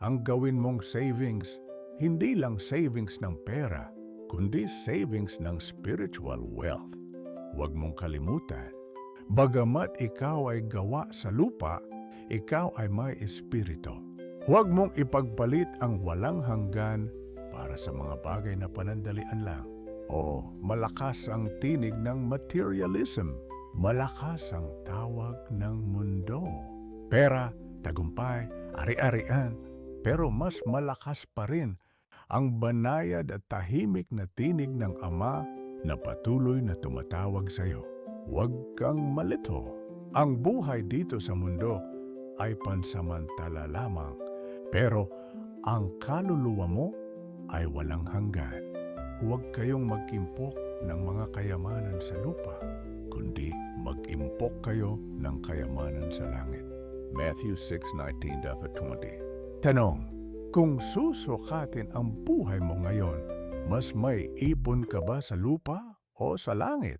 ang gawin mong savings, hindi lang savings ng pera, kundi savings ng spiritual wealth. Huwag mong kalimutan, bagamat ikaw ay gawa sa lupa, ikaw ay may espiritu. Huwag mong ipagpalit ang walang hanggan para sa mga bagay na panandalian lang. Oo, malakas ang tinig ng materialism. Malakas ang tawag ng mundo. Pera, tagumpay, ari-arian, pero mas malakas pa rin ang banayad at tahimik na tinig ng Ama na patuloy na tumatawag sa iyo. Huwag kang malito. Ang buhay dito sa mundo ay pansamantala lamang, pero ang kaluluwa mo ay walang hanggan. Huwag kayong mag-impok ng mga kayamanan sa lupa, kundi mag-impok kayo ng kayamanan sa langit. Matthew 6:19-20. Tanong, kung susukatin ang buhay mo ngayon, mas may ipon ka ba sa lupa o sa langit?